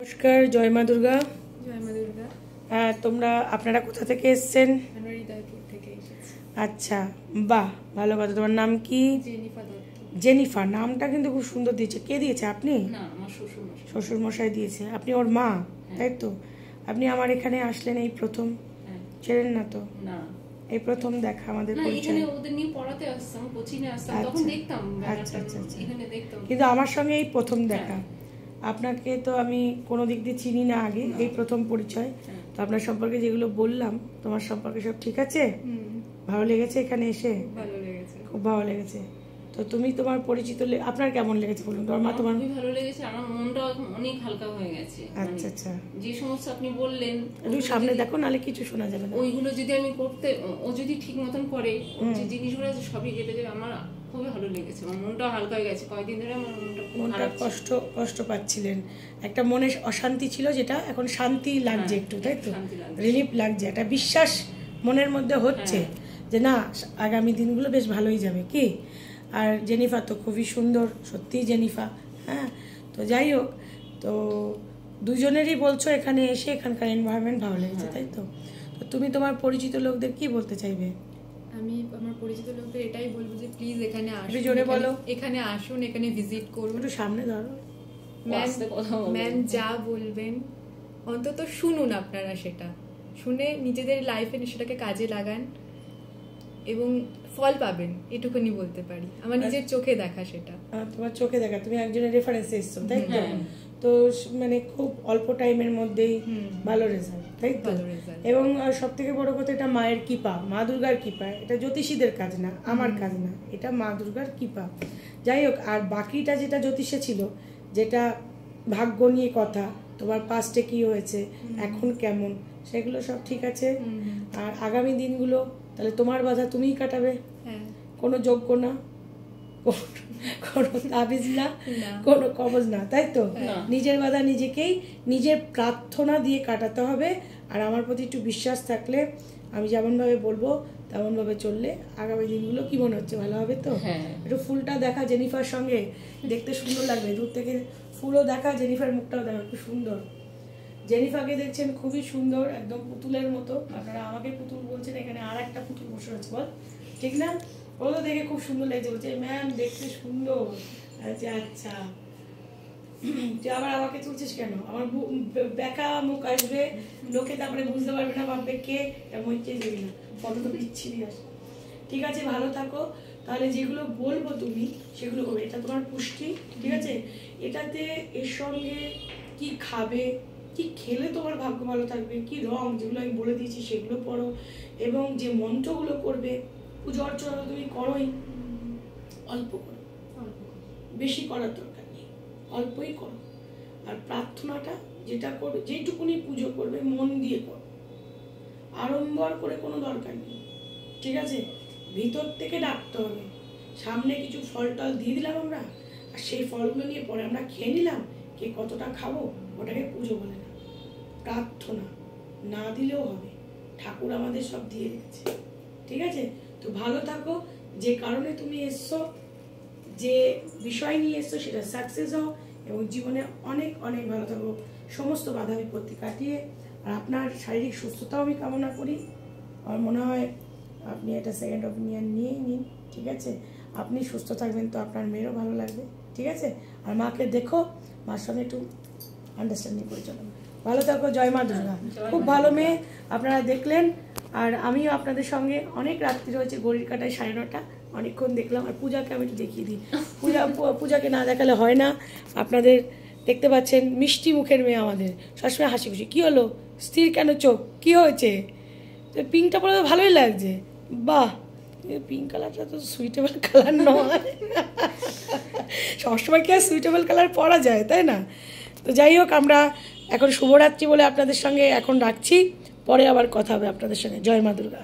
নমস্কার, জয় মা দুর্গা। জয় মা দুর্গা। আপনারা কোথা থেকে এসেছেন? আমরা হৃদয়পুর থেকে এসেছি। আচ্ছা, বাহ, ভালো কথা। তোমার নাম কি? জেনিফা দত্ত। জেনিফা, নামটা কিন্তু খুব সুন্দর দিয়েছে। কে দিয়েছে? আপনি? না, আমার শ্বশুরমশাই। শ্বশুর মশাই দিয়েছে। আপনি ওর মা, তাই তো? আপনি আমার এখানে আসলেন এই প্রথম? ছিলেন না তো? না, এই প্রথম দেখা আমাদের না, পরিচয়। এখানে ওদের নিয়ে পড়াতে আসতাম, কোচিংয়ে আসতাম, তখন দেখতাম আচ্ছা, আচ্ছা, আচ্ছা। এখানে দেখতাম। কিন্তু আমার সঙ্গে এই প্রথম দেখা। আপনাকে তো আমি কোনো দিক দিয়ে চিনি না আগে, এই প্রথম পরিচয়। তো আপনার সম্পর্কে যেগুলো বললাম, তোমার সম্পর্কে সব ঠিক আছে? ভালো লেগেছে এখানে এসে? ভালো লেগেছে, খুব ভালো লেগেছে। তো তুমি তোমার পরিচিত আপনার কেমন লেগেছে বলুন? তোমার মা তোমার? খুবই ভালো লেগেছে, আমার মনটা অনেক হালকা হয়ে গেছে। আচ্ছা আচ্ছা। যে সমস্ত আপনি বললেন, একটু সামনে দেখো, নালে কিছু শোনা যাবে না। ওইগুলো যদি আমি করতে, ও যদি ঠিক মতন করে, যে জিনিসগুলো আছে সবই কেটে যাবে। আমার খুবই ভালো লেগেছে, আমার মনটা হালকা হয়ে গেছে। কয়েকদিন ধরে আমার মনটা কষ্ট পাচ্ছিলেন, একটা মনে অশান্তি ছিল, যেটা এখন শান্তি লাগছে একটু, তাই তো? রিলিফ লাগছে, একটা বিশ্বাস মনের মধ্যে হচ্ছে যে না, আগামী দিনগুলো বেশ ভালোই যাবে। কি? আর জেনিফা তো খুবই সুন্দর, সত্যিই জেনিফা। হ্যাঁ, তো যাই হোক, তো দুজনেরই বলছো এখানে এসে এখানকার এনভায়রনমেন্ট ভালো লেগেছে, তাই তো? তো তুমি তোমার পরিচিত লোকদের কি বলতে চাইবে? আমি আমার পরিচিত লোকদের এটাই বলবো যে প্লিজ এখানে আসুন, জোরে বলো। এখানে আসুন, এখানে ভিজিট করুন। একটু সামনে ধরো। ম্যাম যা বলবেন অন্তত শুনুন, আপনারা সেটা শুনে নিজেদের লাইফে সেটাকে কাজে লাগান এবং ফল পাবেন, এটুকুনি বলতে পারি। আমার নিজের চোখে দেখা সেটা। তোমার চোখে দেখা, তুমি একজনের রেফারেন্সে এসছো, তাই তো? তো মানে খুব অল্প টাইমের মধ্যেই ভালো রেজাল্ট, তাই তো? এবং সব থেকে বড় কথা, এটা মায়ের কৃপা, মা দুর্গার কৃপা। এটা জ্যোতিষীদের কাজ না, আমার কাজ না, এটা মা দুর্গার কৃপা। যাই হোক, আর বাকিটা যেটা জ্যোতিষে ছিল, যেটা ভাগ্য নিয়ে কথা, তোমার পাস্টে কি হয়েছে, এখন কেমন, সেগুলো সব ঠিক আছে। আর আগামী দিনগুলো তাহলে তোমার বাধা তুমিই কাটাবে। কোনো যোগ্য না, কোনো তাবিজ না, কোনো কবজ না, তাই তো? নিজের বাধা নিজেকেই নিজের প্রার্থনা দিয়ে কাটাতে হবে। আর আমার প্রতি একটু বিশ্বাস থাকলে, আমি যেমনভাবে বলবো তেমনভাবে চললে আগামী দিনগুলো কি মনে হচ্ছে, ভালো হবে তো? একটু ফুলটা দেখা জেনিফার সঙ্গে, দেখতে সুন্দর লাগবে। দূর থেকে ফুলও দেখা, জেনিফার মুখটাও দেখা, খুব সুন্দর। জেনিফাকে দেখছেন খুবই সুন্দর, একদম পুতুলের মতো। আপনারা আমাকে পুতুল বলছেন, এখানে আর একটা পুতুল বসে আছে, বল ঠিক না? ও তো দেখে খুব সুন্দর লাগছে, বলছে ম্যাম দেখতে সুন্দর। আচ্ছা আচ্ছা, তুই আবার আমাকে তুলছিস কেন? আমার বেকা মুখ আসবে, লোকে তারপরে বুঝতে পারবে না, ভাববে কে মইকে যাবি না, ফটো তো বিচ্ছিরি আসে। ঠিক আছে, ভালো থাকো। তাহলে যেগুলো বলবো তুমি সেগুলো করবে। এটা তোমার পুষ্টি, ঠিক আছে? এটাতে এর সঙ্গে কি খাবে, কি খেলে তোমার ভাগ্য ভালো থাকবে, কি রং, যেগুলো আমি বলে দিয়েছি সেগুলো পড়ো। এবং যে মন্ত্রগুলো করবে, পুজো অর্চনা তুমি করোই, অল্প করো, বেশি করার দরকার নেই, অল্পই করো। আর প্রার্থনাটা যেটা করবে, যেটুকুনি পুজো করবে মন দিয়ে করো, আড়ম্বর করে কোনো দরকার নেই, ঠিক আছে? ভিতর থেকে ডাকতে হবে। সামনে কিছু ফল টল দিয়ে দিলাম আমরা, আর সেই ফলগুলো নিয়ে পরে আমরা খেয়ে নিলাম, কে কতটা খাবো, ওটাকে পুজো বলে না, প্রার্থনা। না দিলেও হবে, ঠাকুর আমাদের সব দিয়ে রেখেছে, ঠিক আছে? তো ভালো থাকো। যে কারণে তুমি এসছো, যে বিষয় নিয়ে এসছো, সেটা সাকসেস হও এবং জীবনে অনেক অনেক ভালো থাকো, সমস্ত বাধা বিপত্তি কাটিয়ে। আর আপনার শারীরিক সুস্থতাও আমি কামনা করি। আমার মনে হয় আপনি একটা সেকেন্ড অপিনিয়ন নিয়েই নিন, ঠিক আছে? আপনি সুস্থ থাকবেন তো আপনার মেয়েরও ভালো লাগবে, ঠিক আছে? আর মাকে দেখো, মার সঙ্গে একটু আন্ডারস্ট্যান্ডিং করে চলুন। ভালো থাকো, জয় মা দুর্গা। খুব ভালো মেয়ে, আপনারা দেখলেন। আর আমিও আপনাদের সঙ্গে অনেক রাত্রি রয়েছে, ঘড়ির কাটায় 9:30, অনেকক্ষণ দেখলাম। আর পূজাকে আমি একটু দেখিয়ে দিই, পূজাকে না দেখালে হয় না। আপনাদের দেখতে পাচ্ছেন মিষ্টি মুখের মেয়ে, আমাদের সবসময় হাসি খুশি। কী হলো, স্থির কেন চোখ, কী হয়েছে? পিঙ্কটা পরে তো ভালোই লাগছে, বাহ। পিঙ্ক কালারটা তো সুইটেবল কালার নয়, সবসময় কি আর সুইটেবল কালার পরা যায়, তাই না? তো যাই হোক, আমরা এখন শুভরাত্রি বলে আপনাদের সঙ্গে এখন রাখছি, পরে আবার কথা হবে আপনাদের সঙ্গে। জয় মা দুর্গা।